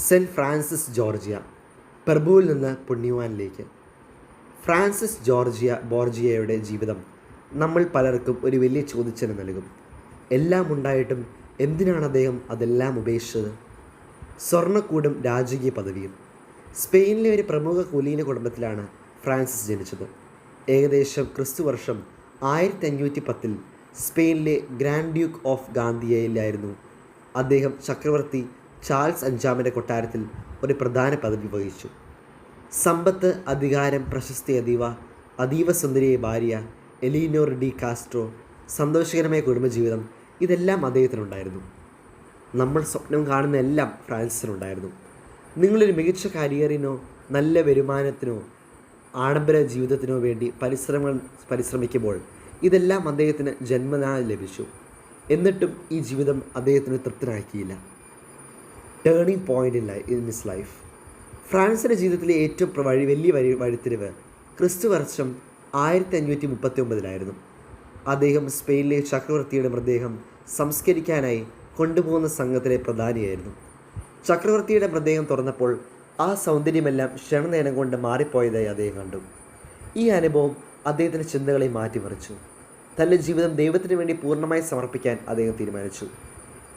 Saint Francis Georgia, പ്രഭുവിൽ നിന്ന് പുണ്യവാനിലേക്ക്. Francis ബോർജിയയുടെ ജീവിതം നമ്മൾ പലർക്കും ഒരു വലിയ ചോദ്യചിഹ്നം നൽകും. എല്ലാം ഉണ്ടായിട്ടും എന്തിനാണ് അദ്ദേഹം അതെല്ലാം ഉപേക്ഷിച്ചത്? സ്വർണ്ണക്കൂടും രാജകീയ പദവിയും. സ്പെയിനിലെ ഒരു പ്രമുഖ കുലീന കുടുംബത്തിലാണ് ഫ്രാൻസിസ് ജനിച്ചത്. ഏകദേശം ക്രിസ്തുവർഷം 1510 സ്പെയിനിലെ ഗ്രാൻഡ് ഡ്യൂക്ക് ഓഫ് ഗാന്ധിയയിലായിരുന്നു അദ്ദേഹം ചക്രവർത്തി ചാൾസ് അഞ്ചാമൻ്റെ കൊട്ടാരത്തിൽ ഒരു പ്രധാന പദവി വഹിച്ചു. സമ്പത്ത്, അധികാരം, പ്രശസ്തി, അതീവ സുന്ദരിയായ ഭാര്യ എലീനോർ ഡി കാസ്ട്രോ, സന്തോഷകരമായ കുടുംബജീവിതം, ഇതെല്ലാം അദ്ദേഹത്തിനുണ്ടായിരുന്നു. നമ്മൾ സ്വപ്നം കാണുന്ന എല്ലാം ഫ്രാൻസിസിനുണ്ടായിരുന്നു. നിങ്ങളൊരു മികച്ച കരിയറിനോ നല്ല വരുമാനത്തിനോ ആഡംബര ജീവിതത്തിനോ വേണ്ടി പരിശ്രമിക്കുമ്പോൾ ഇതെല്ലാം അദ്ദേഹത്തിന് ജന്മനാ ലഭിച്ചു. എന്നിട്ടും ഈ ജീവിതം അദ്ദേഹത്തിന് തൃപ്തനാക്കിയില്ല. Turning point in his life. ഫ്രാൻസിൻ്റെ ജീവിതത്തിലെ ഏറ്റവും വലിയ വഴിത്തിരിവ് ക്രിസ്തുവർഷം 1539 അദ്ദേഹം സ്പെയിനിലെ ചക്രവർത്തിയുടെ മൃതദേഹം സംസ്കരിക്കാനായി കൊണ്ടുപോകുന്ന സംഘത്തിലെ പ്രധാനിയായിരുന്നു. ചക്രവർത്തിയുടെ മൃതദേഹം തുറന്നപ്പോൾ ആ സൗന്ദര്യമെല്ലാം ക്ഷണനേരം കൊണ്ട് മാറിപ്പോയതായി അദ്ദേഹം കണ്ടു. ഈ അനുഭവം അദ്ദേഹത്തിൻ്റെ ചിന്തകളെ മാറ്റിമറിച്ചു. തൻ്റെ ജീവിതം ദൈവത്തിന് വേണ്ടി പൂർണ്ണമായി സമർപ്പിക്കാൻ അദ്ദേഹം തീരുമാനിച്ചു.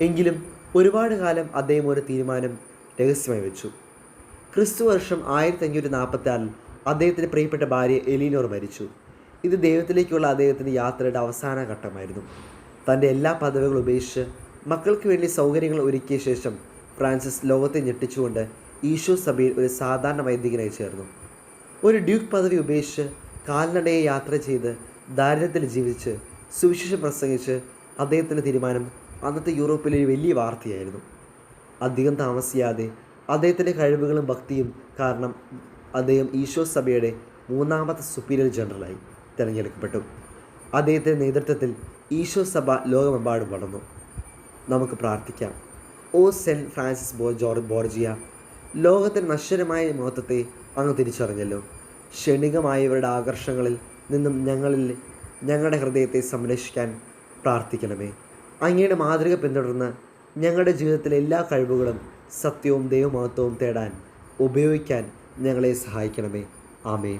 എങ്കിലും ഒരുപാട് കാലം അദ്ദേഹം ഒരു തീരുമാനം രഹസ്യമായി വെച്ചു. ക്രിസ്തുവർഷം 1546 അദ്ദേഹത്തിൻ്റെ പ്രിയപ്പെട്ട ഭാര്യ എലീനോർ മരിച്ചു. ഇത് ദൈവത്തിലേക്കുള്ള അദ്ദേഹത്തിൻ്റെ യാത്രയുടെ അവസാന ഘട്ടമായിരുന്നു. തൻ്റെ എല്ലാ പദവികളും ഉപേക്ഷിച്ച് മക്കൾക്ക് വേണ്ടി സൗകര്യങ്ങൾ ഒരുക്കിയ ശേഷം ഫ്രാൻസിസ് ലോകത്തെ ഞെട്ടിച്ചുകൊണ്ട് ഈശോ സഭയിൽ ഒരു സാധാരണ വൈദികനായി ചേർന്നു. ഒരു ഡ്യൂക്ക് പദവി ഉപേക്ഷിച്ച് കാൽനടയെ യാത്ര ചെയ്ത് ദാരിദ്ര്യത്തിൽ ജീവിച്ച് സുവിശേഷം പ്രസംഗിച്ച് അദ്ദേഹത്തിൻ്റെ തീരുമാനം അന്നത്തെ യൂറോപ്പിലെ ഒരു വലിയ വാർത്തയായിരുന്നു. അധികം താമസിയാതെ അദ്ദേഹത്തിൻ്റെ കഴിവുകളും ഭക്തിയും കാരണം അദ്ദേഹം ഈശോ സഭയുടെ 3ാമത്തെ സുപ്പീരിയർ ജനറലായി തിരഞ്ഞെടുക്കപ്പെട്ടു. അദ്ദേഹത്തിൻ്റെ നേതൃത്വത്തിൽ ഈശോ സഭ ലോകമെമ്പാടും വളർന്നു. നമുക്ക് പ്രാർത്ഥിക്കാം. ഓ സെൻറ്റ് ഫ്രാൻസിസ് ബോർജിയ, ലോകത്തിൻ്റെ നശ്വരമായ മഹത്വത്തെ അങ്ങ് തിരിച്ചറിഞ്ഞല്ലോ. ക്ഷണികമായവരുടെ ആകർഷങ്ങളിൽ നിന്നും ഞങ്ങളുടെ ഹൃദയത്തെ സംരക്ഷിക്കാൻ പ്രാർത്ഥിക്കണമേ. അങ്ങയുടെ മാതൃക പിന്തുടർന്ന് ഞങ്ങളുടെ ജീവിതത്തിലെ എല്ലാ കഴിവുകളും സത്യവും ദൈവമഹത്വവും തേടാൻ ഉപയോഗിക്കാൻ ഞങ്ങളെ സഹായിക്കണമേ. ആമേൻ.